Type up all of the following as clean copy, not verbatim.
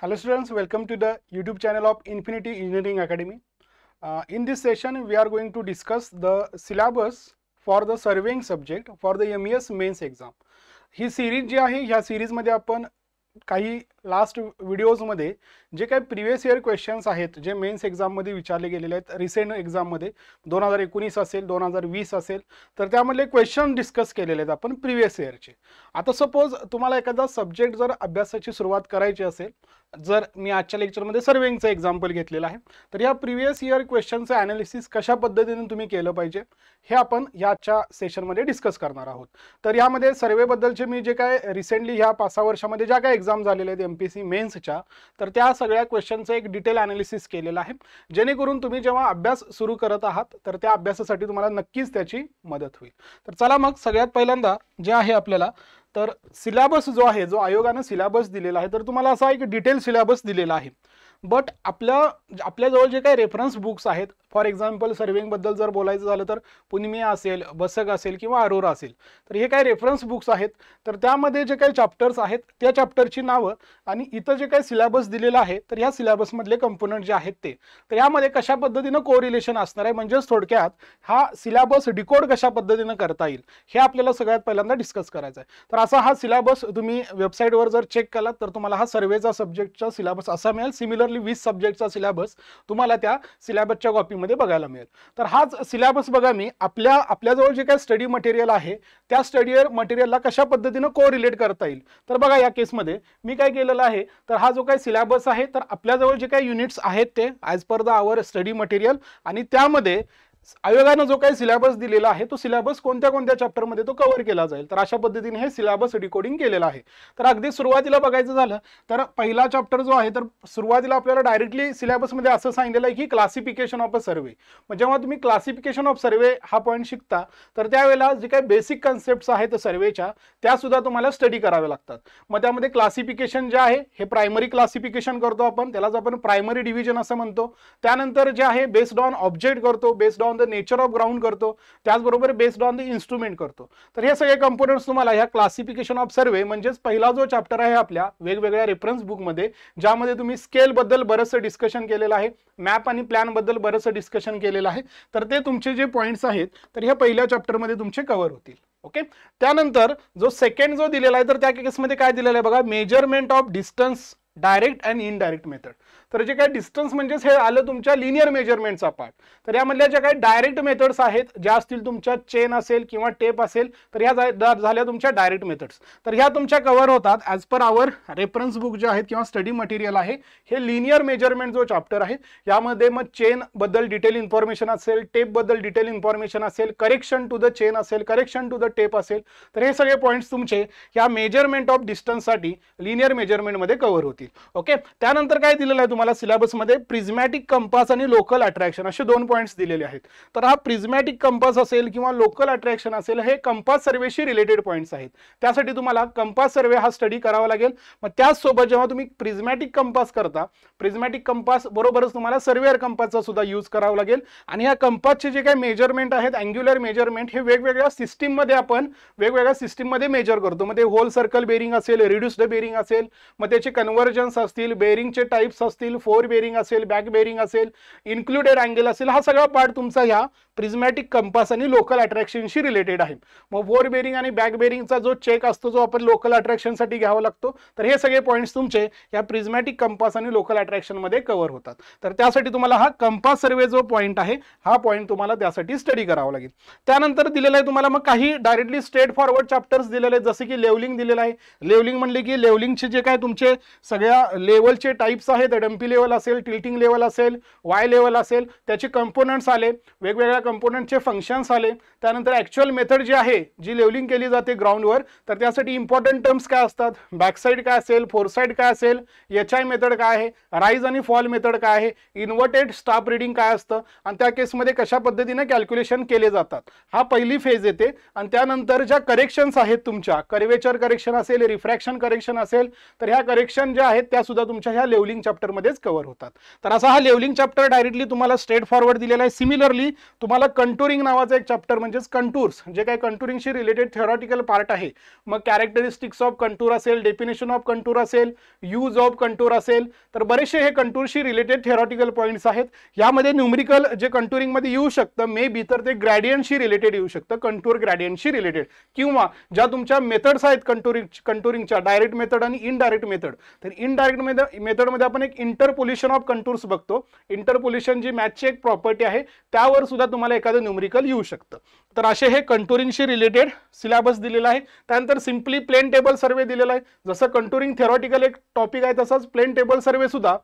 Hello students, welcome to the YouTube channel of Infinity Engineering Academy. In this session, we are going to discuss the syllabus for the surveying subject for the MES mains exam. ही series जी आहे ह्या series मध्ये आपण काही last videos मध्ये जे काही प्रीवियस इयर क्वेश्चन्स आहेत जे मेन्स एक्झाम मध्ये विचारले गेलेले आहेत रिसेंट एक्झाम मध्ये 2019 असेल 2020 असेल तर त्यामधले क्वेश्चन डिस्कस केलेले आहेत आपण प्रीवियस इयरचे. आता सपोज तुम्हाला एखादा सब्जेक्ट जर अभ्यासाची सुरुवात करायची असेल, जर मी आजच्या लेक्चरमध्ये सर्वेइंगचं एक्झाम्पल घेतलेलं आहे, तर या प्रीवियस इयर क्वेश्चनचं ॲनालिसिस कशा पद्धतीने तुम्ही केलं पाहिजे हे आपण याच्या सेशनमध्ये डिस्कस करणार आहोत. तर यामध्ये सर्वेबद्दलचे मी जे काय रिसेंटली ह्या 5-6 वर्षामध्ये ज्या काय एक्झाम झालेल्या आहेत MPSC मेन्सच्या, तर त्या सगळ्या क्वेश्चनचं एक डिटेल ॲनालिसिस केलेलं आहे, जेणेकरून तुम्ही जेव्हा अभ्यास सुरू करत आहात तर त्या अभ्यासासाठी तुम्हाला नक्कीच त्याची मदत होईल. तर चला मग सगळ्यात पहिल्यांदा जे आहे आपल्याला तर सिलेबस जो आहे, जो आयोगाने सिलेबस दिलेला आहे, तर तुम्हाला असा एक डिटेल सिलेबस दिलेला आहे. बट आपल्याजवळ जे काही रेफरन्स बुक्स आहेत, फॉर एक्झाम्पल सर्वेइंगबद्दल जर बोलायचं झालं तर पुनिमिया असेल, बसक असेल किंवा अरोरा असेल, तर हे काही रेफरन्स बुक्स आहेत. तर त्यामध्ये जे काही चॅप्टर्स आहेत त्या चॅप्टरची नावं आणि इथं जे काही सिलेबस दिलेला आहे तर ह्या सिलेबसमधले कंपोनंट जे आहेत ते, तर यामध्ये कशा पद्धतीनं कोरिलेशन असणार आहे, म्हणजेच थोडक्यात हा सिलेबस डिकोड कशा पद्धतीनं करता येईल हे आपल्याला सगळ्यात पहिल्यांदा डिस्कस करायचं आहे. तर असा हा सिलेबस तुम्ही वेबसाईटवर जर चेक केलात तर तुम्हाला हा सर्वेचा सब्जेक्टचा सिलेबस असा मिळेल. सिमिलरली 20 सब्जेक्टचा सिलेबस तुम्हाला त्या सिलेबसच्या कॉपीमध्ये बघायला मिळेल. तर हाच सिलेबस बघा, मी आपल्याजवळ जे काही स्टडी मटेरियल आहे त्या स्टडी मटेरियलला कशा पद्धतीनं कोरिलेट करता येईल. तर बघा या केसमध्ये मी काय केलेलं आहे, तर हा जो काही सिलेबस आहे तर आपल्याजवळ जे काही युनिट्स आहेत ते as per the our study material, आणि त्यामध्ये आयोगाने जो काही सिलेबस दिलेला आहे तो सिलेबस कोणत्या कोणत्या चॅप्टरमध्ये तो कव्हर केला जाईल. तर अशा पद्धतीने हे सिलेबस डिकोडिंग केलेलं आहे. तर अगदी सुरुवातीला बघायचं झालं तर पहिला चॅप्टर जो आहे, तर सुरुवातीला आपल्याला डायरेक्टली सिलेबसमध्ये असं सांगितलेलं आहे की क्लासिफिकेशन ऑफ अ सर्वे. मग जेव्हा तुम्ही क्लासिफिकेशन ऑफ सर्वे हा पॉईंट शिकता तर त्यावेळेला जे काही बेसिक कन्सेप्ट्स आहेत सर्वेच्या त्या सुद्धा तुम्हाला स्टडी कराव्या लागतात. मग त्यामध्ये क्लासिफिकेशन जे आहे हे प्रायमरी क्लासिफिकेशन करतो आपण, त्यालाच आपण प्रायमरी डिव्हिजन असं म्हणतो. त्यानंतर जे आहे बेस्ड ऑन ऑब्जेक्ट करतो, based on the nature of ground करतो, त्याचबरोबर बेस्ड ऑन द इन्स्ट्रुमेंट करतो. तर हे सगळे कंपोनंट्स तुम्हाला ह्या क्लासिफिकेशन ऑफ सर्वे म्हणजेच पहिला जो चॅप्टर आहे आपल्या वेगवेगळ्या रेफरन्स बुकमध्ये, ज्यामध्ये तुम्ही स्केल बद्दल बरंचसं डिस्कशन केलेलं आहे, मॅप आणि प्लॅन बद्दल बरंचसं डिस्कशन केलेलं आहे, तर ते तुमचे जे पॉईंट्स आहेत तर ह्या पहिल्या चॅप्टरमध्ये तुमचे कव्हर होतील. ओके. त्यानंतर जो सेकंड जो दिलेला आहे तर त्या केसमध्ये काय दिलेलं आहे बघा, measurement of distance direct and indirect method. तर जे काही डिस्टन्स म्हणजेच हे आलं तुमच्या लिनियर मेजरमेंटचा पार्ट. तर यामधल्या ज्या काही डायरेक्ट मेथड्स आहेत ज्या असतील तुमच्या चेन असेल किंवा टेप असेल तर ह्या झाल्या तुमच्या डायरेक्ट मेथड्स. तर ह्या तुमच्या कव्हर होतात as per hour reference book जे आहेत किंवा स्टडी मटेरियल आहे. हे लिनियर मेजरमेंट जो चॅप्टर आहे यामध्ये मग चेन बद्दल डिटेल इन्फॉर्मेशन असेल, टेप बद्दल डिटेल इन्फॉर्मेशन असेल, करेक्शन टू द चेन असेल, करेक्शन टू द टेप असेल. तर हे सगळे पॉईंट्स तुमचे या मेजरमेंट ऑफ डिस्टन्ससाठी लिनियर मेजरमेंटमध्ये कव्हर होतील. ओके. त्यानंतर काय दिलेलं आहे तुम्हाला सिलेबसमध्ये, प्रिझमॅटिक कंपास आणि लोकल अट्रॅक्शन असे 2 पॉईंट्स दिलेले आहेत. तर हा प्रिझमॅटिक कंपास असेल किंवा लोकल अट्रॅक्शन असेल हे कंपास सर्वेशी रिलेटेड पॉईंट्स आहेत. त्यासाठी तुम्हाला कंपास सर्वे हा स्टडी करावा लागेल. मग त्याचसोबत जेव्हा तुम्ही प्रिझमॅटिक कंपास करता, प्रिझमॅटिक कंपास बरोबरच तुम्हाला सर्वेअर कंपासचा सुद्धा यूज करावा लागेल. आणि ह्या कंपासचे जे काही मेजरमेंट आहेत, अँग्युलर मेजरमेंट, हे वेगवेगळ्या सिस्टीममध्ये आपण वेगवेगळ्या सिस्टीममध्ये मेजर करतो. मग ते होल सर्कल बेरिंग असेल, रिड्युस्ड बेरिंग असेल, मग त्याचे कन्व्हर्जन्स असतील, बेरिंगचे टाइप्स असतील, फोर बेरिंग असेल, बॅक बेरिंग असेल, इन्क्लुडेड अँगल असेल, हा सगळा पार्ट तुमचा ह्या प्रिझमॅटिक कंपास आणि लोकल अट्रॅक्शनशी रिलेटेड आहे. मग फोर बेरिंग आणि बॅक बेरिंगचा जो चेक असतो जो आपण लोकल अट्रॅक्शनसाठी घ्यावा लागतो, तर हे सगळे पॉईंट्स तुमचे या प्रिझमॅटिक कंपास आणि लोकल अट्रॅक्शनमध्ये कव्हर होतात. तर त्यासाठी तुम्हाला हा कंपास सर्वे जो पॉईंट आहे हा पॉईंट तुम्हाला त्यासाठी स्टडी करावा लागेल. त्यानंतर दिलेलं आहे तुम्हाला मग काही डायरेक्टली स्ट्रेट फॉरवर्ड चॅप्टर्स दिलेले आहेत, जसे की लेवलिंग दिलेलं आहे. लेवलिंग म्हणले की लेवलिंगचे जे काय तुमचे सगळ्या लेवलचे टाइप्स आहेत, डम्पी लेवल असेल, टिल्टिंग लेवल असेल, वाय लेवल असेल, त्याचे कंपोनंट्स आले, वेगवेगळ्या कंपोनंटचे फंक्शन्स आले. त्यानंतर ॲक्च्युअल मेथड जी आहे जी लेवलिंग केली जाते ग्राउंडवर, तर त्यासाठी इम्पॉर्टंट टर्म्स काय असतात, बॅकसाईड काय असेल, फोरसाईड काय असेल, HI मेथड काय आहे, राईज आणि फॉल मेथड काय आहे, इन्व्हर्टेड स्टाफ रिडिंग काय असतं आणि त्या केसमध्ये कशा पद्धतीने कॅल्क्युलेशन केले जातात, हा पहिली फेज येते. आणि त्यानंतर ज्या करेक्शन्स आहेत तुमच्या, कर्वेचर करेक्शन असेल, रिफ्रॅक्शन करेक्शन असेल, तर ह्या करेक्शन ज्या आहेत त्या सुद्धा तुमच्या ह्या लेवलिंग चॅप्टरमध्ये मध्येच कव्हर होतात. तर असा हा लेवलिंग चॅप्टर डायरेक्टली तुम्हाला स्ट्रेट फॉरवर्ड दिलेला आहे. सिमिलरली तुम्हाला कंटुरिंग नावाचा एक चॅप्टर म्हणजेच कंटूर्स, जे काही कंटुरिंगशी रिलेटेड थेरॉटिकल पार्ट आहे, मग कॅरेक्टरिस्टिक्स ऑफ कंटूर असेल, डेफिनेशन ऑफ कंटूर असेल, यूज ऑफ कंटूर असेल, तर बरेचसे हे कंटूरशी रिलेटेड थेरॉटिकल पॉईंट्स आहेत. यामध्ये न्यूमरिकल जे कंटुरिंग मध्ये येऊ शकतं मे बी तर ते ग्रॅडियंटशी रिलेटेड येऊ शकतं, कंटूर ग्रॅडियंटशी रिलेटेड, किंवा ज्या तुमच्या मेथड्स आहेत कंटुरिंगच्या, डायरेक्ट मेथड आणि इनडायरेक्ट मेथड. तर इनडायरेक्ट मेथडमध्ये आपण एक इंटरपोलेशन ऑफ कंटूर्स बघतो. इंटरपोलेशन जी मॅथची एक प्रॉपर्टी आहे त्यावर सुद्धा तुम्हाला एखादं न्यूमरिकल येऊ शकतं. तर असे हे कंटुरिंगशी रिलेटेड सिलेबस दिलेला आहे. त्यानंतर सिम्पली प्लेन टेबल सर्वे दिलेला आहे. जसं कंटुरिंग थेरॉटिकल एक टॉपिक आहे तसंच प्लेन टेबल सर्वे सुद्धा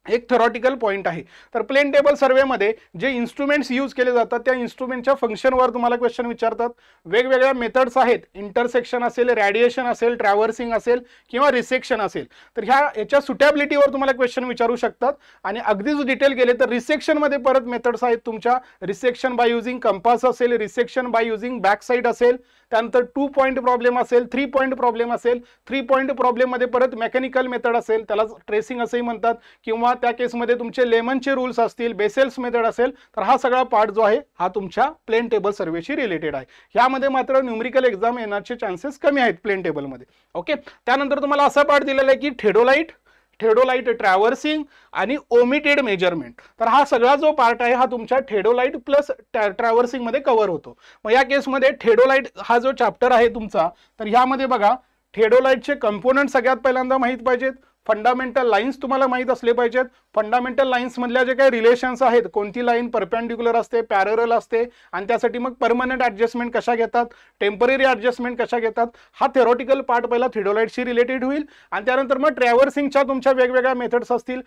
एक थेरॉटिकल पॉइंट आहे. तर प्लेन टेबल सर्वेमध्ये जे इन्स्ट्रुमेंट्स यूज केले जातात त्या इन्स्ट्रुमेंटच्या फंक्शनवर तुम्हाला क्वेश्चन विचारतात. वेगवेगळ्या मेथड्स आहेत, इंटरसेक्शन असेल, रॅडिएशन असेल, ट्रॅव्हर्सिंग असेल किंवा रिसेक्शन असेल, तर याच्या सुटेबिलिटीवर तुम्हाला क्वेश्चन विचारू शकतात. आणि अगदीच डिटेल गेले तर रिसेक्शनमध्ये परत मेथड्स आहेत तुमच्या. रिसेक्शन बाय युझिंग कंपास असेल, resection by using back side असेल, त्यानंतर 2 पॉईंट प्रॉब्लेम असेल, 3 पॉईंट प्रॉब्लेम असेल. 3 पॉईंट प्रॉब्लेममध्ये परत मेकॅनिकल मेथड असेल, त्याला ट्रेसिंग असंही म्हणतात, किंवा त्या केसमध्ये तुमचे लेमनचे रूल्स असतील, बेसेल्स मेथड असेल. तर हा सगळा पार्ट जो आहे हा तुमच्या प्लेन टेबल सर्वेशी रिलेटेड आहे. यामध्ये मात्र न्यूमरिकल एक्झाम येण्याचे चान्सेस कमी आहेत प्लेन टेबलमध्ये. ओके. त्यानंतर तुम्हाला असा पार्ट दिलेला आहे की थेडोलाइट ट्रॅव्हर्सिंग आणि ओमिटेड मेजरमेंट. तर हा सगळा जो पार्ट आहे हा तुमच्या थेडोलाइट प्लस ट्रॅव्हर्सिंग मध्ये कव्हर होतो. मग या केसमध्ये थेडोलाइट हा जो चॅप्टर आहे तुमचा, तर यामध्ये बघा थेडोलाइटचे कंपोनंट सगळ्यात पहिल्यांदा माहित पाहिजेत. फंडामेंटल लाईन्स तुम्हाला माहित असले पाहिजेत. फंडामेंटल लाईन्स मधल्या जे काही रिलेशन्स आहेत, कोणती लाईन परपेंडिक्युलर असते, पॅरलल असते, आणि त्यासाठी मग परमनंट ऍडजस्टमेंट कशा घेतात, टेम्पररी ऍडजस्टमेंट कशा घेतात, हा थेरॉटिकल पार्ट पहिला थेडोलाइटशी रिलेटेड होईल. आणि त्यानंतर मग ट्रॅव्हर्सिंगच्या तुमच्या वेगवेगळ्या मेथड्स असतील.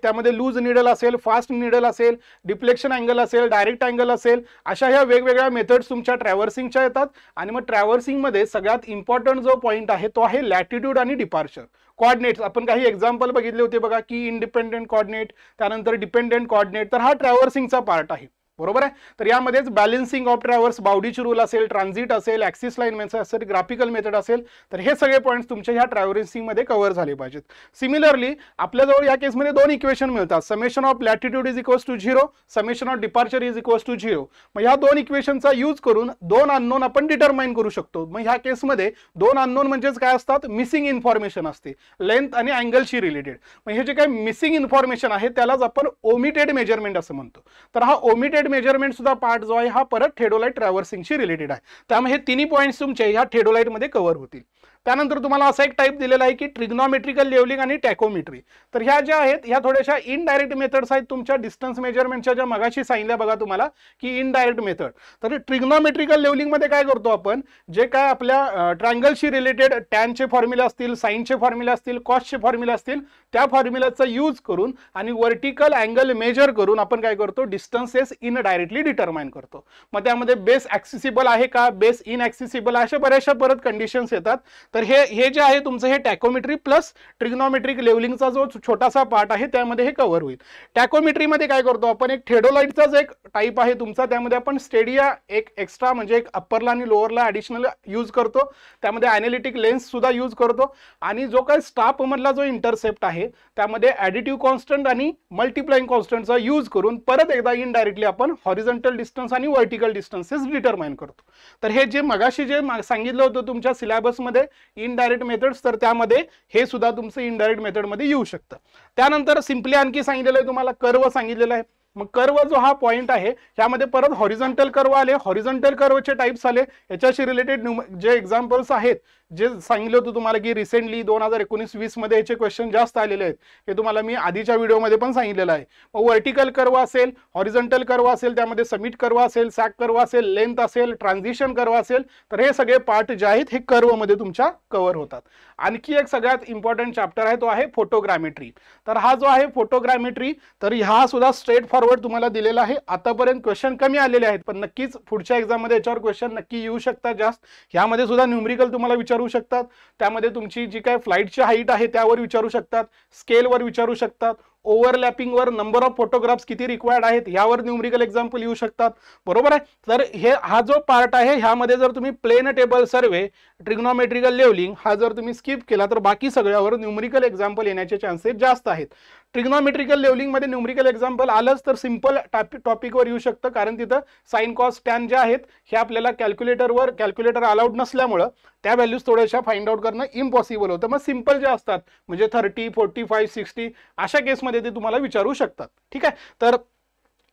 त्यामध्ये लूज निडल असेल, फास्ट निडल असेल, डिफ्लेक्शन अँगल असेल, डायरेक्ट अँगल असेल, अशा ह्या वेगवेगळ्या मेथड्स तुमच्या ट्रॅव्हर्सिंगच्या येतात. आणि मग ट्रॅव्हर्सिंगमध्ये सगळ्यात इम्पॉर्टंट जो पॉईंट आहे तो आहे लॅटिट्यूड आणि डिपार्चर कोऑर्डिनेट्स. आपण काही एक्झाम्पल बघितले होते बघा, की इंडिपेंडेंट कोऑर्डिनेट, त्यानंतर डिपेंडेंट कोऑर्डिनेट. तर हा ट्रॅव्हर्सिंगचा पार्ट आहे, बरोबर आहे. तर यामध्येच बॅलन्सिंग ऑफ ट्रॅव्हर्स, बाउडीची रूल असेल, ट्रान्झिट असेल, ऍक्सिस लाईन मेथड असेल, ग्राफिकल मेथड असेल, तर हे सगळे पॉईंट्स तुमच्या ह्या ट्रॅव्हर्सिंग मध्ये कव्हर झाले पाहिजेत. सिमिलरली आपल्याजवळ या केसमध्ये 2 इक्वेशन मिळतात. Summation of latitude is equals to 0, summation of departure is equals to 0. मग ह्या 2 इक्वेशनचा यूज करून 2 अननोन आपण डिटरमाइन करू शकतो. मग ह्या केसमध्ये 2 अननोन म्हणजेच काय असतात, मिसिंग इन्फॉर्मेशन असते, लेंथ आणि अँगलशी रिलेटेड. मग हे जे काही मिसिंग इन्फॉर्मेशन आहे त्यालाच आपण ओमिटेड मेजरमेंट असं म्हणतो. तर हा ओमिटेड मेजरमेंट सुद्धा पार्ट जो आहे हा परत थेडोलाइट ट्रॅव्हर्सिंगशी रिलेटेड आहे. त्यामुळे हे तिन्ही पॉईंट्स तुमचे ह्या थेडोलाइट मध्ये कव्हर होतील. त्यानंतर तुम्हाला असा एक टाइप दिलेला आहे की ट्रिग्नॉमेट्रिकल लेवलिंग आणि टॅकोमेट्री. तर ह्या ज्या आहेत ह्या थोड्याशा इनडायरेक्ट मेथड्स आहेत तुमच्या डिस्टन्स मेजरमेंटच्या, ज्या मगाशी सांगितल्या बघा तुम्हाला की इनडायरेक्ट मेथड. तर ट्रिग्नॉमेट्रिकल लेवलिंग मध्ये काय करतो आपण, जे काय आपल्या ट्रायंगलशी रिलेटेड टॅनचे फॉर्म्युले असतील, साईनचे फॉर्म्युले असतील, कॉसचे फॉर्म्युले असतील, त्या फॉर्म्युलाचा यूज करून आणि वर्टिकल अँगल मेजर करून आपण काय करतो, डिस्टन्सेस इनडायरेक्टली डिटरमाइन करतो. मग त्यामध्ये बेस ऍक्सेसिबल आहे का, बेस इनऍक्सेसिबल, अशा बऱ्याचशा परत कंडिशन्स येतात. तर हे जे आहे तुमचं हे टॅकोमेट्री प्लस ट्रिग्नॉमेट्रिक लेवलिंगचा जो छोटासा पार्ट आहे त्यामध्ये हे कव्हर होईल. टॅकोमेट्रीमध्ये काय करतो आपण, एक थेडोलाइटचाच एक टाइप आहे तुमचा, त्यामध्ये आपण स्टेडिया एक एक्स्ट्रा म्हणजे एक अप्परला आणि लोअरला ऍडिशनल यूज करतो. त्यामध्ये अॅनालिटिक लेन्स सुद्धा यूज करतो. आणि जो काही स्टाफ मधला जो इंटरसेप्ट आहे त्यामध्ये ऍडिटिव्ह कॉन्स्टंट आणि मल्टिप्लाइंग कॉन्स्टंटचा यूज करून परत एकदा इनडायरेक्टली आपण हॉरिझॉन्टल डिस्टन्स आणि व्हर्टिकल डिस्टन्सेस डिटरमाइन करतो. तर हे जे मगाशी जे सांगितलं होतं तुमच्या सिलेबसमध्ये इनडायरेक्ट मेथड्स, तर त्यामध्ये हे सुद्धा तुमचं इनडायरेक्ट मेथड मध्ये येऊ शकतं. त्यानंतर सिम्पली आणखी सांगितलेलं आहे तुम्हाला, कर्व सांगितलेलं आहे. मग कर्व जो हा पॉइंट आहे यामध्ये परत हॉरिझॉन्टल कर्व आले, हॉरिझॉन्टल कर्वचे टाइप्स आले. याच्याशी रिलेटेड जे एक्झाम्पल्स आहेत, जे सांगितलं होतं तुम्हाला की रिसेंटली 2019-20 मध्ये याचे क्वेश्चन जास्त आलेले आहेत, हे तुम्हाला मी आधीच्या व्हिडिओमध्ये पण सांगितलेलं आहे. मग व्हर्टिकल कर्व असेल, हॉरिझॉन्टल कर्व असेल, त्यामध्ये समिट कर्व असेल, सॅक कर्व असेल, लेंथ असेल, ट्रान्झिशन कर्व असेल, तर हे सगळे पार्ट जे आहेत हे कर्व मध्ये तुमच्या कव्हर होतात. आणखी एक सगळ्यात इम्पॉर्टंट चॅप्टर आहे तो आहे फोटोग्रामेट्री. तर हा जो आहे फोटोग्रामेट्री, तर हा सुद्धा स्ट्रेट फॉरवर्ड तुम्हाला दिलेला आहे. आतापर्यंत क्वेश्चन कमी आलेले आहेत, पण नक्कीच पुढच्या एक्झाम मध्ये याच्यावर क्वेश्चन नक्की येऊ शकतात जास्त. यामध्ये सुद्धा न्यूमरिकल तुम्हाला विचारू शकतात. त्यामध्ये तुमची जी काय फ्लाईटची हाईट आहे त्यावर विचारू शकतात, स्केलवर विचारू शकतात, ओव्हरलॅपिंग वर नंबर ऑफ फोटोग्राफ्स किती रिक्वायर्ड आहेत यावर न्यूमरिकल एक्झाम्पल येऊ शकतात, बरोबर आहे. तर हा जो पार्ट आहे ह्यामध्ये जर तुम्ही प्लेन टेबल सर्वे, ट्रिग्नॉमेट्रिकल लेवलिंग हा जर तुम्ही स्किप केला तर बाकी सगळ्यावर न्यूमरिकल एक्झाम्पल येण्याचे चान्सेस जास्त आहेत. ट्रिग्नॉमेट्रिकल लेवलिंगमध्ये न्यूमरिकल एक्झाम्पल आलंच तर सिंपल टॉपिकवर येऊ शकतं, कारण तिथं साइन कॉस टॅन ज्या आहेत हे आपल्याला कॅल्क्युलेटर अलाउड नसल्यामुळं त्या व्हॅल्यूज थोड्याशा फाइंड आउट करणं इम्पॉसिबल होतं. मग सिंपल जे असतात म्हणजे 30, 45, 60 अशा केसमध्ये ते तुम्हाला विचारू शकतात. ठीक आहे, तर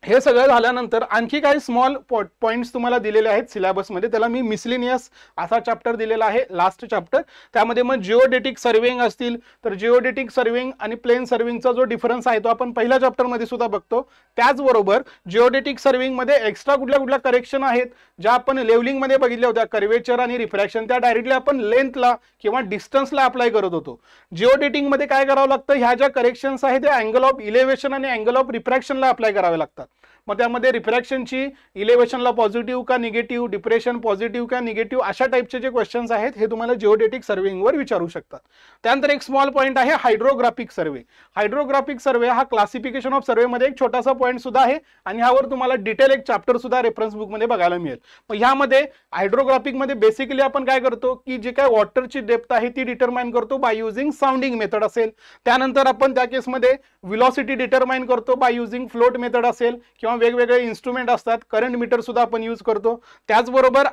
हे सगळं झाल्यानंतर आणखी काही स्मॉल पॉईंट्स तुम्हाला दिलेले आहेत सिलेबसमध्ये. त्याला मी मिसलिनियस असा चॅप्टर दिलेला आहे, लास्ट चॅप्टर. त्यामध्ये मग जिओडेटिक सर्वेइंग असतील तर जिओडेटिक सर्वेइंग आणि प्लेन सर्वेइंगचा जो डिफरन्स आहे तो आपण पहिल्या चॅप्टरमध्ये सुद्धा बघतो. त्याचबरोबर जिओडेटिक सर्वेइंगमध्ये एक्स्ट्रा कुठल्या करेक्शन आहेत ज्या आपण लेवलिंगमध्ये बघितल्या होत्या, कर्वेचर आणि रिफ्रॅक्शन, त्या डायरेक्टली आपण लेंथला किंवा डिस्टन्सला अप्लाय करत होतो. जिओडेटिंगमध्ये काय करावं लागतं, ह्या ज्या करेक्शन्स आहेत त्या अँगल ऑफ इलेव्हेशन आणि अँगल ऑफ रिफ्रॅक्शनला अप्लाय करावे लागतात. मग त्यामध्ये रिफ्रॅक्शनची इलेव्हेशनला पॉझिटिव्ह का निगेटिव्ह, डिप्रेशन पॉझिटिव्ह का निगेटिव्ह, अशा टाईपचे जे क्वेश्चन्स आहेत हे तुम्हाला जिओडेटिक सर्वेइंगवर विचारू शकतात. त्यानंतर एक स्मॉल पॉईंट आहे हायड्रोग्राफिक सर्वे. हायड्रोग्राफिक सर्वे हा क्लासिफिकेशन ऑफ सर्वेमध्ये एक छोटासा पॉईंट सुद्धा आहे आणि ह्यावर तुम्हाला डिटेल एक चॅप्टर सुद्धा रेफरन्स बुकमध्ये बघायला मिळेल. मग ह्यामध्ये हायड्रोग्राफिकमध्ये बेसिकली आपण काय करतो की जे काय वॉटरची डेप्थ आहे ती डिटरमाइन करतो बाय युझिंग साऊंडिंग मेथड असेल. त्यानंतर आपण त्या केसमध्ये व्हेलॉसिटी डिटरमाइन करतो बाय युझिंग फ्लोट मेथड असेल किंवा वेगवेगळे इन्स्ट्रुमेंट असतात, करंट मीटर सुद्धा आपण यूज करतो. त्याचबरोबर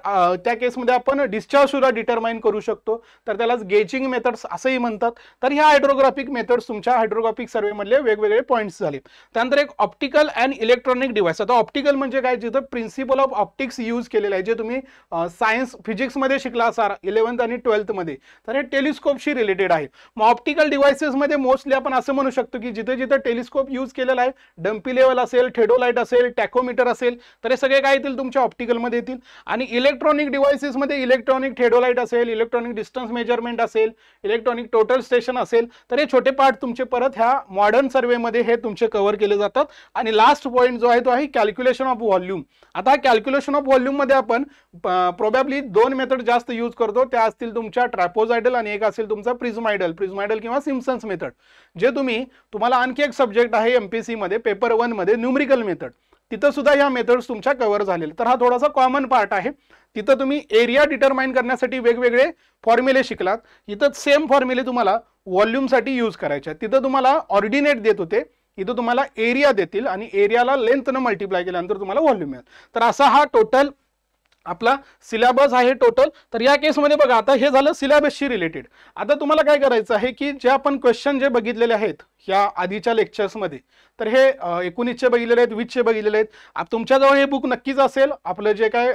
त्या केसमध्ये आपण डिस्चार्ज सुद्धा डिटरमाइन करू शकतो, तर त्यालाच गेजिंग मेथड्स असंही म्हणतात. तर ह्या हायड्रोग्राफिक मेथड्स तुमच्या हायड्रोग्राफिक सर्वे मधले वेगवेगळे पॉईंट्स झाले. त्यानंतर एक ऑप्टिकल अँड इलेक्ट्रॉनिक डिव्हाइस. आता ऑप्टिकल म्हणजे काय, जिथं प्रिन्सिपल ऑफ ऑप्टिक्स यूज केलेलं आहे, जे तुम्ही सायन्स फिजिक्समध्ये शिकला असाल 11th आणि 12th मध्ये, तर हे टेलिस्कोपशी रिलेटेड आहे. मग ऑप्टिकल डिव्हाइसेसमध्ये मोस्टली आपण असं म्हणू शकतो की जिथे जिथे टेलिस्कोप यूज केलेला आहे, डम्पी लेवल असेल, थेडोलाइट असेल, टॅकोमीटर असेल, तर हे सगळे काय येतील तुमच्या ऑप्टिकलमध्ये येतील. आणि इलेक्ट्रॉनिक डिव्हाइसेसमध्ये इलेक्ट्रॉनिक थेडोलाइट असेल, इलेक्ट्रॉनिक डिस्टन्स मेजरमेंट असेल, इलेक्ट्रॉनिक टोटल स्टेशन असेल, तर हे छोटे पार्ट तुमचे परत ह्या मॉडर्न सर्वेमध्ये हे तुमचे कव्हर केले जातात. आणि लास्ट पॉईंट जो आहे तो आहे कॅल्क्युलेशन ऑफ व्हॉल्यूम. आता कॅल्क्युलेशन ऑफ व्हॉल्यूम मध्ये आपण प्रोबॅबली 2 मेथड जास्त यूज करतो, त्या असतील तुमच्या ट्रॅपोझायडल आणि एक असेल तुमचा प्रिझमायडल किंवा सिम्पसन्स मेथड. जे तुम्हाला आणखी एक सब्जेक्ट आहे एमपीसी मध्ये पेपर 1 मध्ये न्यूमरिकल मेथड, तिथं सुद्धा या मेथड्स तुमच्या कव्हर झालेले. तर हा थोडासा कॉमन पार्ट आहे. तिथं तुम्ही एरिया डिटरमाइन करण्यासाठी वेगवेगळे फॉर्म्युले शिकलात, इथं सेम फॉर्म्युले तुम्हाला व्हॉल्यूमसाठी यूज करायचे. तिथं तुम्हाला ऑर्डिनेट देत होते, इथं तुम्हाला एरिया देतील आणि एरियाला लेंथनं मल्टिप्लाय केल्यानंतर तुम्हाला व्हॉल्यूम मिळेल. तर असा हा टोटल आपला सिलेबस आहे टोटल. तर या केसमध्ये बघा, आता हे झालं सिलेबसशी रिलेटेड. आता तुम्हाला काय करायचं आहे की जे आपण क्वेश्चन जे बघितलेले आहेत या आधीच्या लेक्चर्समध्ये, तर हे 19चे बघितलेले आहेत, 20चे बघितलेले आहेत. तुमच्याजवळ हे बुक नक्कीच असेल. आपलं जे काय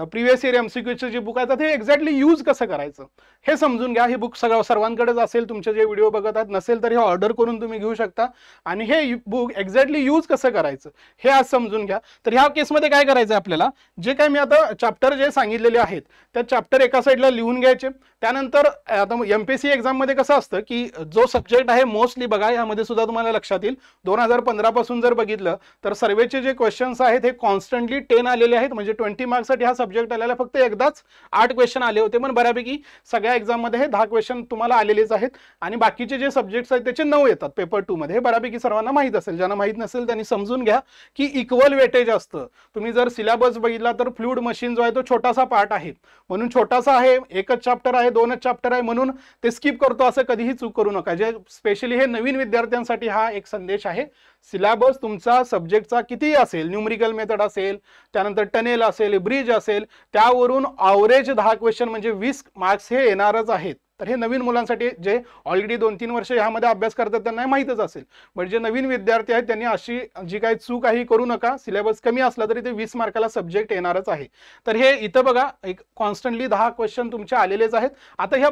प्रिव्हियस इयर एमसीक्यूचे जे बुक आहेत ते एक्झॅक्टली यूज कसं करायचं हे समजून घ्या. हे बुक सर्वांकडेच असेल, तुमचे जे व्हिडिओ बघत आहेत, नसेल तर हे ऑर्डर करून तुम्ही घेऊ शकता. आणि हे बुक एक्झॅक्टली यूज कसं करायचं हे आज समजून घ्या. तर ह्या केसमध्ये काय करायचं आपल्याला, जे काय मी आता चॅप्टर जे सांगितलेले आहेत त्या चॅप्टर एका साईडला लिहून घ्यायचे. त्यानंतर आता एमपीएससी एक्झाम मध्ये कसं असतं की जो सब्जेक्ट आहे मोस्टली बघा, यामध्ये सुद्धा तुम्हाला लक्षात येईल 2015 पासून जर बघितलं तर सर्वेचे जे क्वेश्चन्स आहेत हे कॉन्स्टंटली 10 आलेले आहेत. म्हणजे 20 मार्क्ससाठी हा सब्जेक्ट आलेला, फक्त एकदाच 8 क्वेश्चन आले होते, पण बऱ्यापैकी सगळ्या एक्झाम मध्ये हे 10 क्वेश्चन तुम्हाला आलेलेच आहेत. आणि बाकीचे जे सब्जेक्ट्स आहेत त्याचे 9 येतात पेपर 2 मध्ये. हे बऱ्यापैकी सर्वांना माहित असेल, ज्यांना माहित नसेल त्यांनी समजून घ्या की इक्वल वेटेज असतं. तुम्ही जर सिलेबस बघितला तर फ्लुइड मशीन जो आहे तो छोटासा पार्ट आहे, म्हणून छोटासा आहे, एकच चॅप्टर आहे, 2च चॅप्टर आहे, म्हणून ते स्किप करतो असं कधीही चूक करू नका. जे स्पेशली हे नवीन विद्यार्थ्यांसाठी हा एक संदेश आहे. सिलेबस तुमचा सब्जेक्टचा कितीही असेल, न्यूमरिकल मेथड असेल, त्यानंतर टनेल असेल, ब्रिज असेल, त्यावरून ॲव्हरेज 10 क्वेश्चन म्हणजे 20 मार्क्स हे येणारच आहेत. तर हे नवीन मुलांसाठी जे ऑलरेडी 2-3 वर्ष ह्यामध्ये अभ्यास करतात त्यांना माहितच असेल. बट जे नवीन विद्यार्थी आहेत त्यांनी अशी जी काही चूक आहे करू नका. सिलेबस कमी असला तरी ते 20 मार्काला सब्जेक्ट येणारच आहे. तर हे इथं बघा, एक कॉन्स्टंटली 10 क्वेश्चन तुमचे आलेलेच आहेत. आता ह्या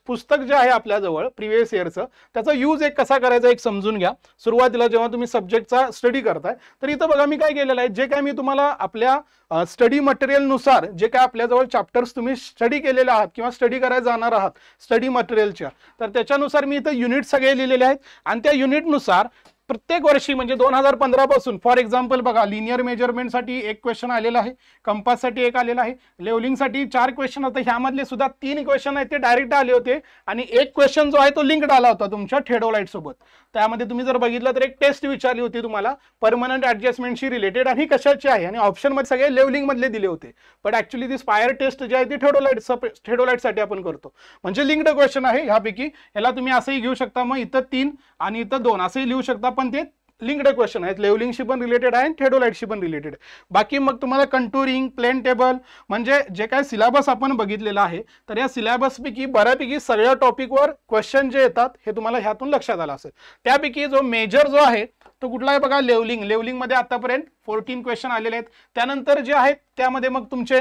पुस्तक जे आहे आपल्याजवळ प्रिव्हियस इयरचं, त्याचा यूज एक कसा करायचा एक समजून घ्या. सुरुवातीला जेव्हा तुम्ही सब्जेक्टचा स्टडी करताय तर इथं बघा मी काय केलेलं आहे, जे काय मी तुम्हाला आपल्या स्टडी मटेरियल नुसार जे काय आपल्याजवळ चॅप्टर्स तुम्ही स्टडी केलेले आहात किंवा स्टडी करायला जाणार आहात स्टडी मटेरियलच्या, तर त्याच्यानुसार मी इथं युनिट सगळे लिहिलेले आहेत. आणि त्या युनिटनुसार प्रत्येक वर्षी म्हणजे 2015 पासून फॉर एक्झाम्पल बघा लिनियर मेजरमेंटसाठी एक क्वेश्चन आलेला आहे, कंपाससाठी एक आलेला आहे, लेवलिंगसाठी 4 क्वेश्चन होते, ह्यामधले सुद्धा 3 क्वेश्चन आहेत ते डायरेक्ट आले होते आणि एक क्वेश्चन जो आहे तो लिंक्ड आला होता तुमच्या थेडोलाइट सोबत. त्यामध्ये तुम्ही जर बघितलं तर एक टेस्ट विचारली होती तुम्हाला परमनंट ऍडजस्टमेंटशी रिलेटेड आणि कशाची आहे आणि ऑप्शन मध्ये सगळे लेवलिंग मधले दिले होते, बट ऍक्च्युली ती स्पायर टेस्ट जी आहे ती थेडोलाइटसाठी आपण करतो, म्हणजे लिंक्ड क्वेश्चन आहे. ह्यापैकी ह्याला तुम्ही असंही घेऊ शकता, मग इथं 3 आणि इथं 2 असंही लिहू शकता, पण ते लिंक्ड क्वेश्चन आहेत, लेवलिंगशी पण रिलेटेड आहे आणि थेडोलाइटशी पण रिलेटेड. बाकी मग तुम्हाला कंटुरिंग, प्लेन टेबल म्हणजे जे काय सिलेबस आपण बघितलेला आहे तर या सिलेबसपैकी बऱ्यापैकी सगळ्या टॉपिकवर क्वेश्चन जे येतात हे तुम्हाला ह्यातून लक्षात आलं असेल. त्यापैकी जो मेजर जो आहे तो कुठला आहे बघा, लेवलिंग मध्ये आतापर्यंत 14 क्वेश्चन आलेले आहेत. त्यानंतर जे आहेत त्यामध्ये मग तुमचे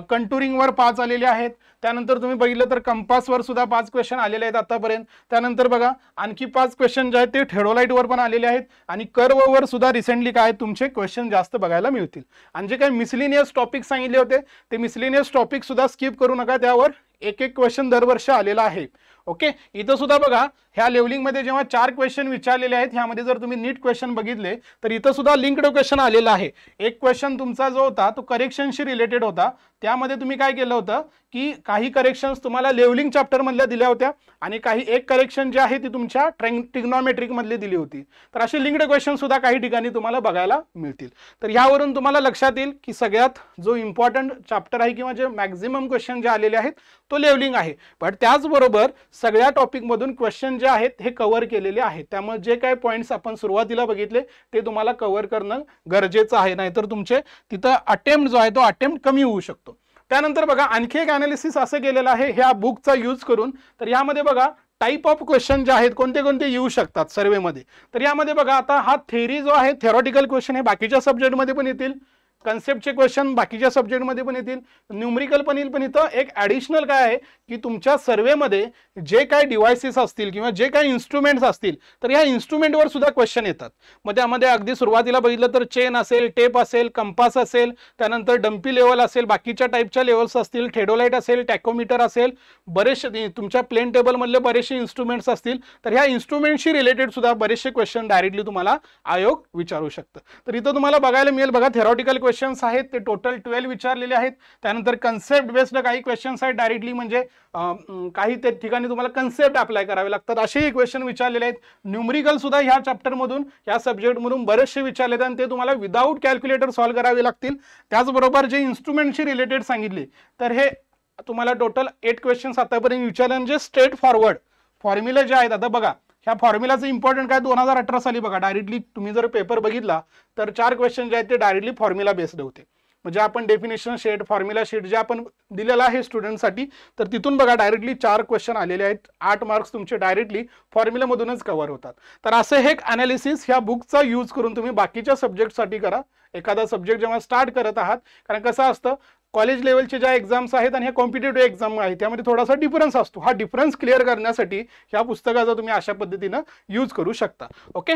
कंटुरिंगवर 5 आलेले आहेत. त्यानंतर तुम्ही बघितलं तर कंपासवर सुद्धा 5 क्वेश्चन आलेले आहेत आतापर्यंत. त्यानंतर बघा आणखी 5 क्वेश्चन जे आहेत ते थेडोलाइटवर पण आलेले आहेत आणि कर्ववर सुद्धा रिसेंटली काय तुमचे क्वेश्चन जास्त बघायला मिळतील. आणि जे काही मिसलिनियस टॉपिक सांगितले होते ते मिसलिनियस टॉपिक सुद्धा स्किप करू नका, त्यावर एक क्वेश्चन दरवर्षी आलेला आहे. ओके, इथं सुद्धा बघा ह्या लेवलिंग मध्ये जेव्हा 4 क्वेश्चन विचारलेले आहेत ह्यामध्ये जर तुम्ही नीट क्वेश्चन बघितले तर इथं सुद्धा लिंक्ड क्वेश्चन आलेला आहे. एक क्वेश्चन तुमचा जो होता तो करेक्शनशी रिलेटेड होता, त्यामध्ये तुम्ही काय केलं होतं की काही करेक्शन्स तुम्हाला लेवलिंग चॅप्टर मधल्या दिल्या होत्या आणि काही एक करेक्शन जे आहे ती तुमच्या ट्रिग्नोमेट्रिक मधली दिली होती. तर असे लिंक्ड क्वेश्चन सुद्धा काही ठिकाणी तुम्हाला बघायला मिळतील. तर यावरून तुम्हाला लक्षात येईल की सगळ्यात जो इम्पॉर्टंट चॅप्टर आहे किंवा जे मॅक्झिमम क्वेश्चन जे आलेले आहेत तो लेवलिंग आहे, पण त्याचबरोबर सगळ्या टॉपिक मधून क्वेश्चन जे आहेत हे कव्हर केलेले आहेत. त्यामुळे जे काही पॉईंट्स आपण सुरुवातीला बघितले ते तुम्हाला कव्हर करणं गरजेचं आहे, नाहीतर तुमचे तिथं अटेम्प्ट जो आहे तो अटेम्प्ट कमी होऊ शकतो. त्यानंतर बघा आणखी एक अनालिसिस असं केलेलं आहे ह्या बुकचा यूज करून. तर यामध्ये बघा टाइप ऑफ क्वेश्चन जे आहेत कोणते कोणते येऊ शकतात सर्वेमध्ये. तर यामध्ये बघा आता हा थेरी जो आहे थेरॉटिकल क्वेश्चन हे बाकीच्या सब्जेक्टमध्ये पण येतील, कन्सेप्टचे क्वेश्चन बाकीच्या सब्जेक्टमध्ये पण येतील, न्यूमरिकल पण येईल, पण इथं एक ॲडिशनल काय आहे की तुमच्या सर्वेमध्ये जे काही डिव्हाइसेस असतील किंवा जे काही इन्स्ट्रुमेंट्स असतील तर या इन्स्ट्रुमेंटवर सुद्धा क्वेश्चन येतात. मग त्यामध्ये अगदी सुरुवातीला बघितलं तर चेन असेल, टेप असेल, कंपास असेल, त्यानंतर डम्पी लेवल असेल, बाकीच्या टाईपच्या लेवल्स असतील, थेडोलाइट असेल, टॅकोमीटर असेल, बरेचसे तुमच्या प्लेन टेबलमधले बरेचसे इन्स्ट्रुमेंट्स असतील. तर ह्या इन्स्ट्रुमेंटशी रिलेटेड सुद्धा बरेचसे क्वेश्चन डायरेक्टली तुम्हाला आयोग विचारू शकतं. तर इथं तुम्हाला बघायला मिळेल बघा थेरॉटिकल क्वेश्चन्स आहेत ते टोटल 12 विचारलेले आहेत. त्यानंतर कन्सेप्ट बेस्ड काही क्वेश्चन्स आहेत डायरेक्टली, म्हणजे काही त्या ठिकाणी तुम्हाला कन्सेप्ट अप्लाय करावे लागतात असेही क्वेश्चन विचारलेले आहेत. न्यूमरिकल सुद्धा ह्या चॅप्टरमधून ह्या सब्जेक्टमधून बरेचसे विचारले आहेत आणि ते तुम्हाला विदाऊट कॅल्क्युलेटर सॉल्व्ह करावे लागतील. त्याचबरोबर जे इन्स्ट्रुमेंटशी रिलेटेड सांगितले तर हे तुम्हाला टोटल 8 क्वेश्चन्स आतापर्यंत विचारले, म्हणजे स्ट्रेट फॉरवर्ड फॉर्म्युला जे आहेत. आता बघा ह्या फॉर्म्युलाचं इम्पॉर्टंट काय 2018 साली बघा डायरेक्टली तुम्ही जर पेपर बघितला तर 4 क्वेश्चन जे आहेत ते डायरेक्टली फॉर्म्युला बेस्ड होते. म्हणजे आपण डेफिनेशन शीट, फॉर्म्युला शीट जे आपण दिलेलं आहे स्टुडंटसाठी तर तिथून बघा डायरेक्टली 4 क्वेश्चन आलेले आहेत. 8 मार्क्स तुमचे डायरेक्टली फॉर्म्युलामधूनच कव्हर होतात. तर असं हे एक अनालिसिस ह्या बुकचा यूज करून तुम्ही बाकीच्या सब्जेक्टसाठी करा. एखादा सब्जेक्ट जेव्हा स्टार्ट करत आहात, कारण कसं असतं कॉलेज लेवलचे ज्या एक्झाम्स आहेत आणि ह्या कॉम्पिटेटिव्ह एक्झाम आहेत त्यामध्ये थोडासा डिफरन्स असतो. हा डिफरन्स क्लिअर करण्यासाठी ह्या पुस्तकाचा तुम्ही अशा पद्धतीनं यूज करू शकता. ओके,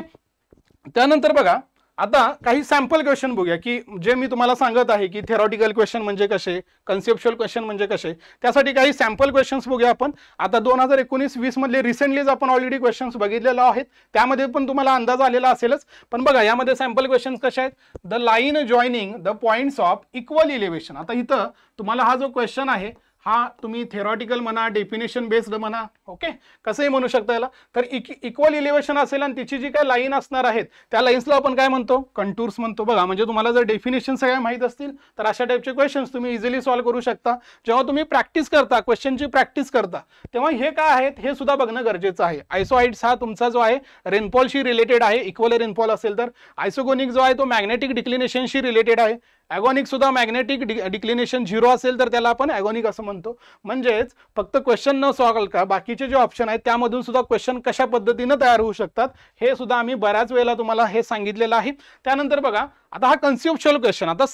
त्यानंतर बघा आता काही सॅम्पल क्वेश्चन बघूया की जे मी तुम्हाला सांगत आहे की थेरॉटिकल क्वेश्चन म्हणजे कसे, कन्सेप्च्युअल क्वेश्चन म्हणजे कसे, त्यासाठी काही सॅम्पल क्वेश्चन्स बघूया आपण. आता 2019-20 मधले रिसेंटलीच आपण ऑलरेडी क्वेश्चन्स बघितलेले आहेत, त्यामध्ये पण तुम्हाला अंदाज आलेला असेलच. पण बघा यामध्ये सॅम्पल क्वेश्चन्स कसे आहेत, the line joining the points of equal elevation. आता इथं तुम्हाला हा जो क्वेश्चन आहे हा तुम्ही थेरॉटिकल म्हणा, डेफिनेशन बेस्ड म्हणा, ओके कसंही म्हणू शकता याला. तर इक्वल इलेव्हेशन असेल आणि तिची जी काही लाईन असणार आहेत त्या लाईन्सला आपण काय म्हणतो, कंटूर्स म्हणतो. बघा म्हणजे तुम्हाला जर डेफिनेशन सगळ्या माहीत असतील तर अशा टाईपचे क्वेश्चन्स तुम्ही इझिली सॉल्व्ह करू शकता. जेव्हा तुम्ही प्रॅक्टिस करता, क्वेश्चनची प्रॅक्टिस करता, तेव्हा हे काय आहेत हे सुद्धा बघणं गरजेचं आहे. आयसोहाइड्स हा तुमचा जो आहे रेनफॉलशी रिलेटेड आहे, इक्वल रेनफॉल असेल तर. आयसोगोनिक जो आहे तो मॅग्नेटिक डिक्लिनेशनशी रिलेटेड आहे. ॲगोनिक सुद्धा मॅग्नेटिक डिक्लिनेशन 0 असेल तर त्याला आपण ॲगोनिक असं म्हणतो. म्हणजेच फक्त क्वेश्चन न सॉल्व्ह का बाकीचे जे ऑप्शन आहेत त्यामधून सुद्धा क्वेश्चन कशा पद्धतीनं तयार होऊ शकतात हे सुद्धा आम्ही बऱ्याच वेळेला तुम्हाला हे सांगितलेलं आहे. त्यानंतर बघा आता हा कन्सेप्च्युअल क्वेश्चन, आता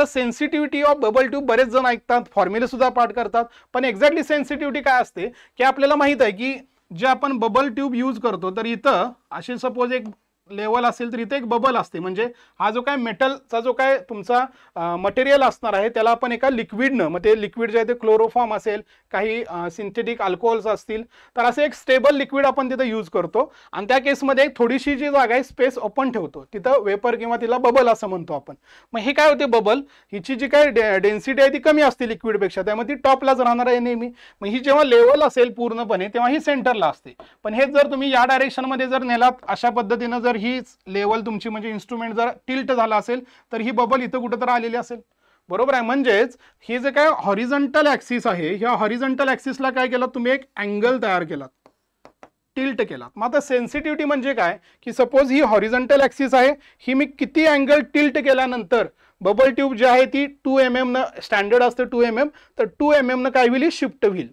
सेन्सिटिव्हिटी ऑफ बबल ट्यूब बरेच जण ऐकतात, फॉर्म्युले सुद्धा पाठ करतात, पण एक्झॅक्टली सेन्सिटिव्हिटी काय असते की आपल्याला माहित आहे की जे आपण बबल ट्यूब यूज करतो तर इथं असे सपोज एक लेवल असेल तर इथे एक बबल असते, म्हणजे हा जो काय मेटलचा जो काय तुमचा मटेरियल असणार आहे त्याला आपण एका लिक्विडनं, मग ते लिक्विड जे आहे ते क्लोरोफॉर्म असेल, काही सिंथेटिक अल्कोहोल्स असतील, तर असं एक स्टेबल लिक्विड आपण तिथे यूज करतो आणि त्या केसमध्ये एक थोडीशी जी जागा आहे स्पेस ओपन ठेवतो, तिथं वेपर किंवा तिला बबल असं म्हणतो आपण. मग हे काय होते बबल, हिची जी काय डेन्सिटी आहे ती कमी असते लिक्विडपेक्षा, त्यामुळे ती टॉपलाच राहणार आहे नेहमी. मग ही जेव्हा लेवल असेल पूर्णपणे तेव्हा ही सेंटरला असते. पण हे जर तुम्ही या डायरेक्शनमध्ये जर नेलात अशा पद्धतीनं, जर ही लेवल तुमची म्हणजे इन्स्ट्रुमेंट जर टिल्ट झाला असेल तर ही बबल इथं कुठं तर आलेली असेल, बरोबर आहे. म्हणजेच हे जे काय हॉरिझॉन्टल ऍक्सिस आहे, ह्या हॉरिझॉन्टल ऍक्सिसला काय केलं तुम्ही, एक अँगल तयार केलात, टिल्ट केला. मग आता सेन्सिटिव्हिटी म्हणजे काय की सपोज ही हॉरिझॉन्टल ऍक्सिस आहे, ही मी किती अँगल टिल्ट केल्यानंतर बबल ट्यूब जी आहे ती 2 mm न स्टँडर्ड असते 2 mm, तर 2 mm न काय होईल, शिफ्ट होईल.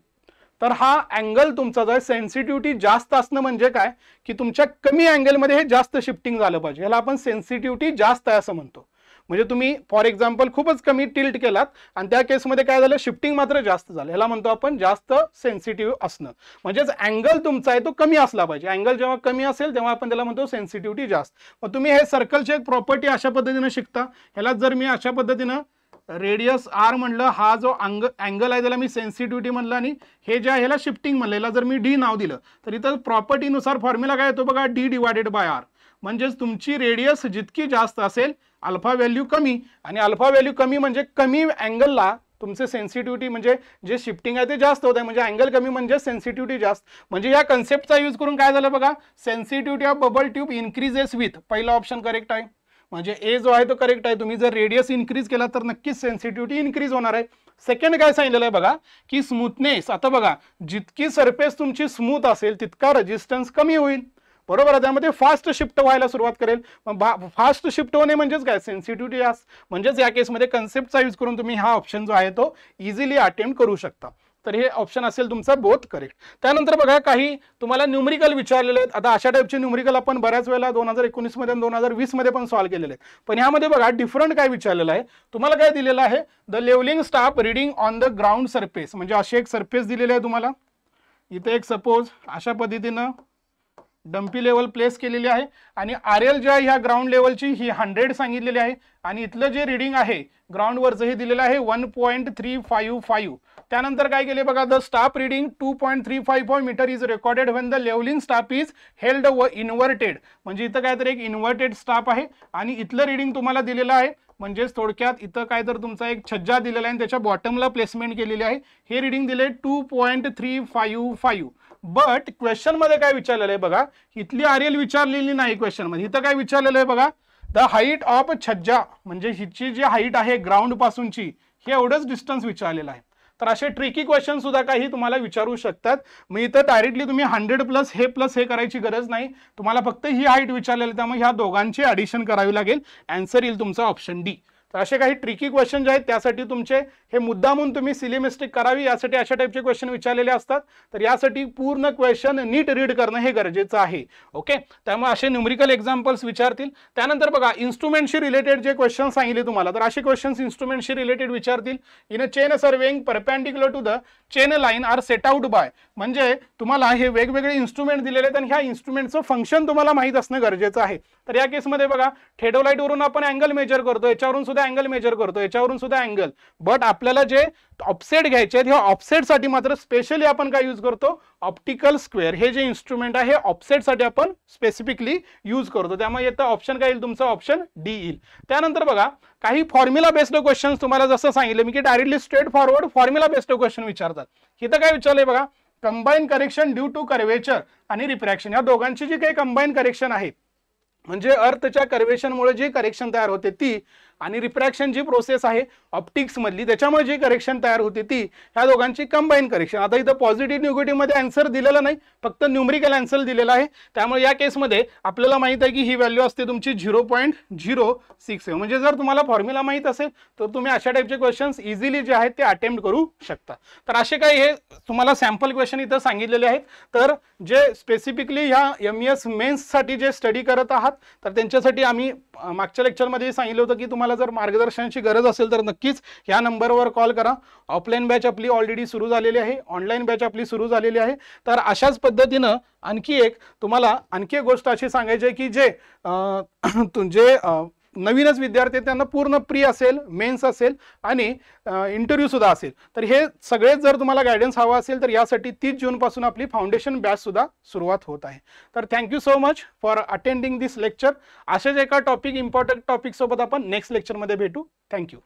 तर हा अँगल तुमचा जो आहे, सेन्सिटिव्हिटी जास्त असणं म्हणजे काय की तुमच्या कमी अँगलमध्ये हे जास्त शिफ्टिंग झालं पाहिजे, ह्याला आपण सेन्सिटिव्हिटी जास्त आहे असं म्हणतो. म्हणजे तुम्ही फॉर एक्झाम्पल खूपच कमी टिल्ट केलात आणि त्या केसमध्ये काय झालं, शिफ्टिंग मात्र जास्त झालं, ह्याला म्हणतो आपण जास्त सेन्सिटिव्ह असणं. म्हणजेच अँगल तुमचा आहे तो कमी असला पाहिजे. अँगल जेव्हा कमी असेल तेव्हा आपण त्याला म्हणतो सेन्सिटिव्हिटी जास्त. मग तुम्ही हे सर्कलची एक प्रॉपर्टी अशा पद्धतीनं शिकता. ह्याला जर मी अशा पद्धतीनं रेडियस आर म्हणलं, हा जो अँगल आहे त्याला मी सेन्सिटिव्हिटी म्हणलं, आणि हे जे आहे ह्याला शिफ्टिंग म्हणलं, ह्याला जर मी डी नाव दिलं तर इथं प्रॉपर्टीनुसार फॉर्म्युला काय येतो बघा, डी डिवायडेड बाय आर. म्हणजेच तुमची रेडियस जितकी जास्त असेल अल्फा व्हॅल्यू कमी, आणि अल्फा व्हॅल्यू कमी म्हणजे कमी अँगलला तुमचे सेन्सिटिव्हिटी म्हणजे जे शिफ्टिंग आहे ते जास्त होत आहे, म्हणजे अँगल कमी म्हणजे सेन्सिटिव्हिटी जास्त. म्हणजे या कन्सेप्टचा यूज करून काय झालं बघा, sensitivity of bubble tube increases with, पहिला ऑप्शन करेक्ट आहे, म्हणजे ए जो आहे तो करेक्ट आहे. तुम्ही जर रेडियस इन्क्रीज केला तर नक्कीच सेन्सिटिव्हिटी इन्क्रीज होणार आहे. सेकंड काय सांगितलेलं आहे बघा की स्मूथनेस. आता बघा जितकी सरफेस तुमची स्मूथ असेल तितका रेजिस्टन्स कमी होईल, बरोबर आहे. त्यामध्ये फास्ट शिफ्ट व्हायला सुरुवात करेल. फास्ट शिफ्ट होणे म्हणजेच काय, सेन्सिटिव्हिटी जास्त. म्हणजेच या केसमध्ये कन्सेप्टचा यूज करून तुम्ही हा ऑप्शन जो आहे तो इझिली अटेम्प्ट करू शकता. तर हे ऑप्शन असेल तुमचा बोथ करेक्ट. त्यानंतर बघा काही तुम्हाला न्यूमरिकल विचारलेले आहेत. आता अशा टाईपचे न्यूमरिकल आपण बऱ्याच वेळेला 2019 मध्ये आणि 2020 मध्ये पण सॉल्व्ह केलेले आहेत. पण ह्यामध्ये बघा डिफरंट काय विचारलेलं आहे, तुम्हाला काय दिलेलं आहे, the levelling staff reading on the ground surface. म्हणजे अशी एक सरफेस दिलेली आहे तुम्हाला, इथे एक सपोज अशा पद्धतीनं डम्पी लेवल प्लेस केलेली आहे, आणि आर एल जी आहे ह्या ग्राउंड लेवलची ही 100 सांगितलेली आहे, आणि इथलं जे रिडिंग आहे ग्राउंडवरचं हे दिलेलं आहे 1.355. त्यानंतर काय केले बघा, the staff reading 2.354 metre is recorded when the levelling staff is held inverted. म्हणजे इथं काहीतरी एक इन्व्हर्टेड स्टाफ आहे आणि इथलं रिडिंग तुम्हाला दिलेलं आहे. म्हणजेच थोडक्यात इथं काय तर तुमचा एक छज्जा दिलेला आहे आणि त्याच्या बॉटमला प्लेसमेंट केलेली आहे. हे रिडिंग दिले 2.355. बट क्वेश्चन मध्ये काय विचारलेलं आहे बघा, इथली आर एल विचारलेली नाही क्वेश्चन मध्ये. इथं काय विचारलेलं आहे बघा, द हाईट ऑफ छज्जा, म्हणजे हिची जी हाईट आहे ग्राउंड पासूनची हे एवढंच डिस्टन्स विचारलेलं आहे. तर असे ट्रिकी क्वेश्चन सुद्धा काही तुम्हाला विचारू शकतात. मग इथं डायरेक्टली तुम्ही 100 प्लस हे करायची गरज नाही, तुम्हाला फक्त ही हाईट विचारलेली, त्यामुळे ह्या दोघांची ॲडिशन करावी लागेल. आन्सर येईल तुमचा ऑप्शन डी. तर असे काही ट्रिकी क्वेश्चन जे आहेत त्यासाठी तुमचे हे मुद्दामून तुम्ही सिलेमिस्टिक करावी, यासाठी अशा टाईपचे क्वेश्चन विचारलेले असतात. तर यासाठी पूर्ण क्वेश्चन नीट रीड करणं हे गरजेचं आहे. ओके, त्यामुळे असे न्यूमरिकल एक्झाम्पल्स विचारतील. त्यानंतर बघा इन्स्ट्रुमेंटशी रिलेटेड जे क्वेश्चन सांगितले तुम्हाला, तर असे क्वेश्चन्स इन्स्ट्रुमेंटशी रिलेटेड विचारतील. In a chain surveying perpendicular to the chain line are set out by. म्हणजे तुम्हाला हे वेगवेगळे इन्स्ट्रुमेंट दिलेले आहेत आणि ह्या इन्स्ट्रुमेंटचं फंक्शन तुम्हाला माहीत असणं गरजेचं आहे. तर या केसमध्ये बघा थेडोलाइट वरून आपण अँगल मेजर करतो, याच्यावरून सुद्धा अँगल मेजर करतो, याच्यावरून सुद्धा अँगल. बट आपल्याला जे ऑफसेट घ्यायचे आहेत, ह्या ऑफसेटसाठी मात्र स्पेशली आपण काय यूज करतो, ऑप्टिकल स्क्वेअर. हे जे इन्स्ट्रुमेंट आहे हे ऑफसेटसाठी आपण स्पेसिफिकली यूज करतो. त्यामुळे येतं ऑप्शन काय येईल तुमचा, ऑप्शन डी येईल. त्यानंतर बघा काही फॉर्म्युला बेस्ड क्वेश्चन तुम्हाला जसं सांगितलं मी की directly straight forward formula based question विचारतात. इथं काय विचारलंय बघा, combine correction due to curvature आणि रिफ्रॅक्शन, या दोघांची जी काही कंबाईन करेक्शन आहे, म्हणजे अर्थच्या कर्वेशनमुळे जी करेक्शन तयार होते ती, आणि रिफ्रॅक्शन जी प्रोसेस आहे ऑप्टिक्स मधली त्याच्यामुळे जी करेक्शन तयार होते ती, ह्या दोघांची कंबाईन करेक्शन. आता इथं पॉझिटिव्ह निगेटिव्ह मध्ये आन्सर दिलेला नाही, फक्त न्यूमरिकल आन्सर दिलेला आहे. त्यामुळे या केसमध्ये आपल्याला माहित आहे की ही व्हॅल्यू असते तुमची 0.06. म्हणजे जर तुम्हाला फॉर्म्युला माहित असेल तर तुम्ही अशा टाईपचे क्वेश्चन्स इझिली जे आहेत ते अटेम्प्ट करू शकता. तर असे काही हे तुम्हाला सॅम्पल क्वेश्चन इथं सांगितलेले आहेत. तर जे स्पेसिफिकली ह्या MES मेन्ससाठी जे स्टडी करत आहात तर त्यांच्यासाठी आम्ही मागच्या लेक्चरमध्ये सांगितलं होतं की तुम्हाला तुम्हाला जर मार्गदर्शनाची गरज असेल तर नक्कीच ह्या नंबरवर कॉल करा. ऑफलाईन बॅच आपली ऑलरेडी सुरू झालेली आहे, ऑनलाईन बॅच आपली सुरू झालेली आहे. तर अशाच पद्धतीनं आणखी एक गोष्ट अशी सांगायची आहे की जे नवीनच विद्यार्थी आहेत त्यांना पूर्ण प्री असेल, मेन्स असेल आणि इंटरव्ह्यू सुद्धा असेल. तर हे सगळे जर तुम्हाला गायडन्स हवा असेल तर यासाठी 30 जून पासून आपली फाउंडेशन बॅच सुद्धा सुरुवात होत आहे. तर thank you so much for attending this lecture. अशाच एका इम्पॉर्टंट टॉपिक सोबत आपण नेक्स्ट लेक्चरमध्ये भेटू. थँक्यू.